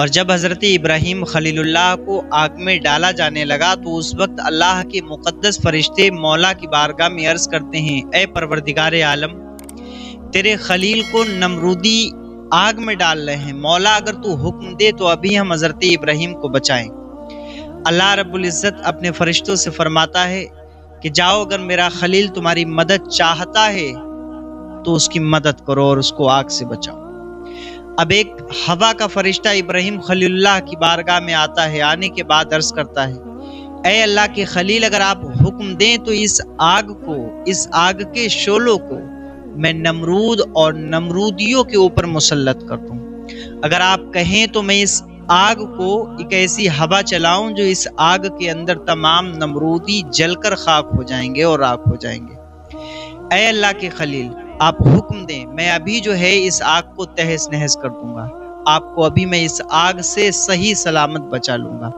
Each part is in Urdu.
اور جب حضرت ابراہیم خلیل اللہ کو آگ میں ڈالا جانے لگا تو اس وقت اللہ کے مقدس فرشتے مولا کی بارگاہ میں عرض کرتے ہیں، اے پروردگار عالم، تیرے خلیل کو نمرودی آگ میں ڈال رہے ہیں، مولا اگر تو حکم دے تو ابھی ہم حضرت ابراہیم کو بچائیں۔ اللہ رب العزت اپنے فرشتوں سے فرماتا ہے کہ جاؤ، اگر میرا خلیل تمہاری مدد چاہتا ہے تو اس کی مدد کرو اور اس کو آگ سے بچاؤ۔ اب ایک ہوا کا فرشتہ ابراہیم خلیل اللہ کی بارگاہ میں آتا ہے، آنے کے بعد عرض کرتا ہے، اے اللہ کے خلیل، اگر آپ حکم دیں تو اس آگ کے شعلوں کو میں نمرود اور نمرودیوں کے اوپر مسلط کر دوں۔ اگر آپ کہیں تو میں اس آگ کو ایک ایسی ہوا چلاؤں جو اس آگ کے اندر تمام نمرودی جل کر خاک ہو جائیں گے اور راکھ ہو جائیں گے۔ اے اللہ کے خلیل، آپ حکم دیں، میں ابھی جو ہے اس آگ کو تہس نہس کر دوں گا، آپ کو ابھی میں اس آگ سے صحیح سلامت بچا لوں گا۔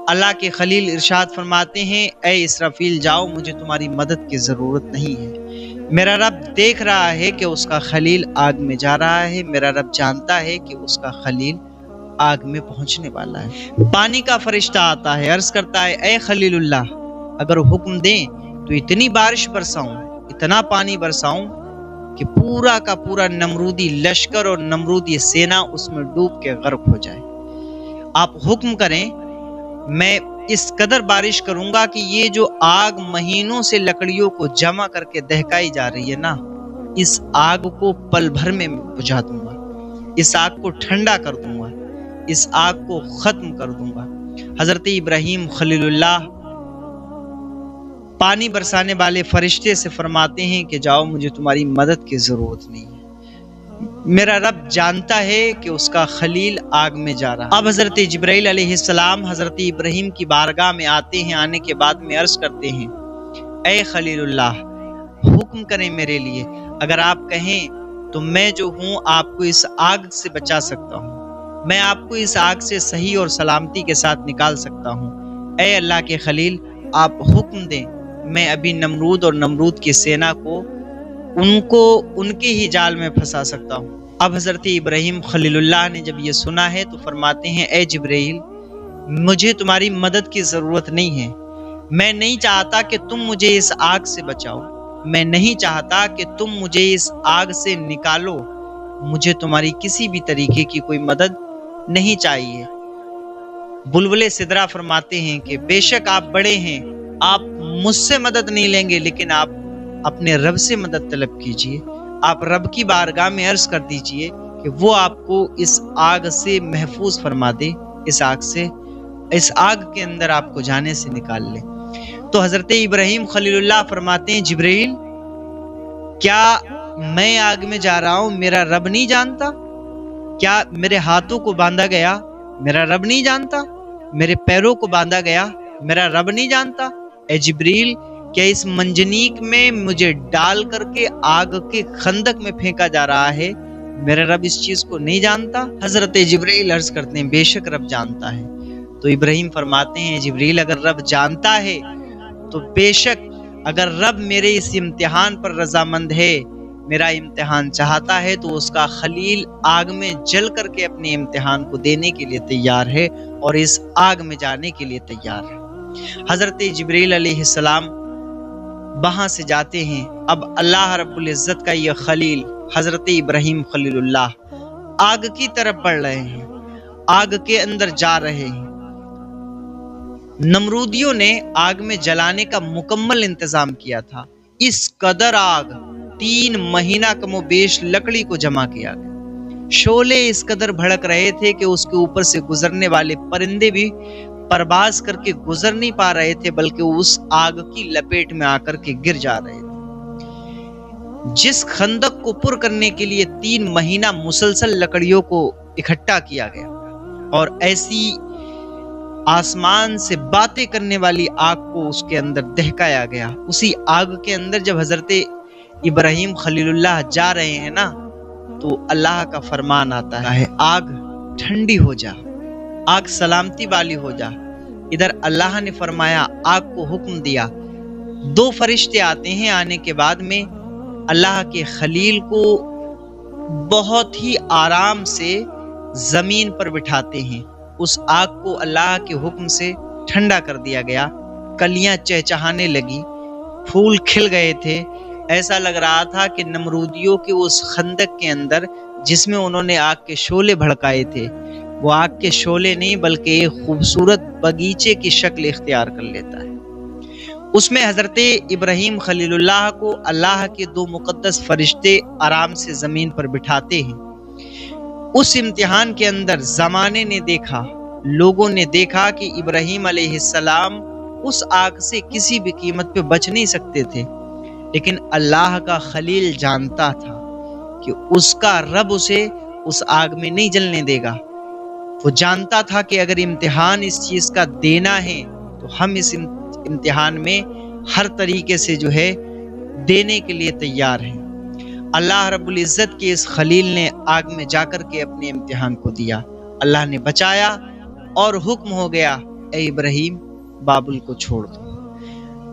اللہ کے خلیل ارشاد فرماتے ہیں، اے اسرافیل جاؤ، مجھے تمہاری مدد کی ضرورت نہیں ہے، میرا رب دیکھ رہا ہے کہ اس کا خلیل آگ میں جا رہا ہے، میرا رب جانتا ہے کہ اس کا خلیل آگ میں پہنچنے والا ہے۔ پانی کا فرشتہ آتا ہے، عرض کرتا ہے، اے خلیل اللہ، اگر حکم دیں تو اتنی بارش برساؤں، اتنا پانی برساؤں کہ پورا کا پورا نمرودی لشکر اور نمرودی سینا اس میں ڈوب کے غرق ہو جائے۔ آپ حکم کریں، میں اس قدر بارش کروں گا کہ یہ جو آگ مہینوں سے لکڑیوں کو جمع کر کے دہکائی جا رہی ہے نا، اس آگ کو پل بھر میں بجھا دوں گا، اس آگ کو ٹھنڈا کر دوں گا، اس آگ کو ختم کر دوں گا۔ حضرت ابراہیم خلیل اللہ پانی برسانے والے فرشتے سے فرماتے ہیں کہ جاؤ، مجھے تمہاری مدد کی ضرورت نہیں ہے، میرا رب جانتا ہے کہ اس کا خلیل آگ میں جا رہا ہے۔ اب حضرت جبرائیل علیہ السلام حضرت ابراہیم کی بارگاہ میں آتے ہیں، آنے کے بعد میں عرض کرتے ہیں، اے خلیل اللہ، حکم کریں میرے لیے، اگر آپ کہیں تو میں جو ہوں آپ کو اس آگ سے بچا سکتا ہوں، میں آپ کو اس آگ سے صحیح اور سلامتی کے ساتھ نکال سکتا ہوں۔ اے اللہ کے خلیل، آپ حکم دیں، میں ابھی نمرود اور نمرود کی سینا کو ان کے ہی جال میں پھنسا سکتا ہوں۔ اب حضرت ابراہیم خلیل اللہ نے جب یہ سنا ہے تو فرماتے ہیں، اے جبرائیل، مجھے تمہاری مدد کی ضرورت نہیں ہے، میں نہیں چاہتا کہ تم مجھے اس آگ سے بچاؤ، میں نہیں چاہتا کہ تم مجھے اس آگ سے نکالو، مجھے تمہاری کسی بھی طریقے کی کوئی مدد نہیں چاہیے۔ بلبل سدرا فرماتے ہیں کہ بے شک آپ بڑے ہیں، آپ مجھ سے مدد نہیں لیں گے، لیکن آپ اپنے رب سے مدد طلب کیجئے، آپ رب کی بارگاہ میں عرض کر دیجئے کہ وہ آپ کو اس آگ سے محفوظ فرما دے، اس آگ کے اندر آپ کو جانے سے نکال لے۔ تو حضرت ابراہیم خلیل اللہ فرماتے ہیں، جبرائیل، کیا میں آگ میں جا رہا ہوں میرا رب نہیں جانتا؟ کیا میرے ہاتھوں کو باندھا گیا میرا رب نہیں جانتا؟ میرے پیروں کو باندھا گیا میرا رب نہیں جانتا؟ اے جبرائیل، کیا اس منجنیق میں مجھے ڈال کر کے آگ کے خندق میں پھینکا جا رہا ہے، میرا رب اس چیز کو نہیں جانتا؟ حضرت جبرائیل عرض کرتے ہیں، بے شک رب جانتا ہے۔ تو ابراہیم فرماتے ہیں، جبرائیل، اگر رب جانتا ہے تو بے شک اگر رب میرے اس امتحان پر رضامند ہے، میرا امتحان چاہتا ہے تو اس کا خلیل آگ میں جل کر کے اپنے امتحان کو دینے کے لیے تیار ہے اور اس آگ میں جانے کے لیے تیار ہے۔ حضرت جبرائیل علیہ السلام وہاں سے جاتے ہیں۔ اب اللہ رب العزت کا یہ خلیل حضرت ابراہیم خلیل اللہ آگ کی طرف بڑھ رہے ہیں، آگ کے اندر جا رہے ہیں۔ نمرودیوں نے آگ میں جلانے کا مکمل انتظام کیا تھا، اس قدر آگ 3 مہینہ کم و بیش لکڑی کو جمع کیا گیا، شعلے اس قدر بھڑک رہے تھے کہ اس کے اوپر سے گزرنے والے پرندے بھی پرواز کر کے گزر نہیں پا رہے تھے، بلکہ اس آگ کی لپیٹ میں آ کر کے گر جا رہے تھے۔ جس خندق کو پر کرنے کے لیے 3 مہینہ مسلسل لکڑیوں کو اکٹھا کیا گیا اور ایسی آسمان سے باتیں کرنے والی آگ کو اس کے اندر دہکایا گیا، اسی آگ کے اندر جب حضرت ابراہیم خلیل اللہ جا رہے ہیں نا، تو اللہ کا فرمان آتا ہے، آگ ٹھنڈی ہو جا، آگ سلامتی والی ہو جا۔ ادھر اللہ نے فرمایا، آگ کو حکم دیا، 2 فرشتے آتے ہیں، آنے کے بعد میں اللہ کے خلیل کو بہت ہی آرام سے زمین پر بٹھاتے ہیں۔ اس آگ کو اللہ کے حکم سے ٹھنڈا کر دیا گیا، کلیاں چہچہانے لگی، پھول کھل گئے تھے۔ ایسا لگ رہا تھا کہ نمرودیوں کے اس خندق کے اندر جس میں انہوں نے آگ کے شعلے بھڑکائے تھے، وہ آگ کے شعلے نہیں بلکہ ایک خوبصورت باغیچے کی شکل اختیار کر لیتا ہے۔ اس میں حضرت ابراہیم خلیل اللہ کو اللہ کے دو مقدس فرشتے آرام سے زمین پر بٹھاتے ہیں۔ اس امتحان کے اندر زمانے نے دیکھا، لوگوں نے دیکھا کہ ابراہیم علیہ السلام اس آگ سے کسی بھی قیمت پہ بچ نہیں سکتے تھے، لیکن اللہ کا خلیل جانتا تھا کہ اس کا رب اسے اس آگ میں نہیں جلنے دے گا۔ وہ جانتا تھا کہ اگر امتحان اس چیز کا دینا ہے تو ہم اس امتحان میں ہر طریقے سے دینے کے لیے تیار ہیں۔ اللہ رب العزت کے اس خلیل نے آگ میں جا کر کے اپنے امتحان کو دیا، اللہ نے بچایا اور حکم ہو گیا، اے ابراہیم بابل کو چھوڑ دو،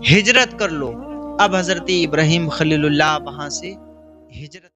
ہجرت کر لو۔ اب حضرت ابراہیم خلیل اللہ وہاں سے ہجرت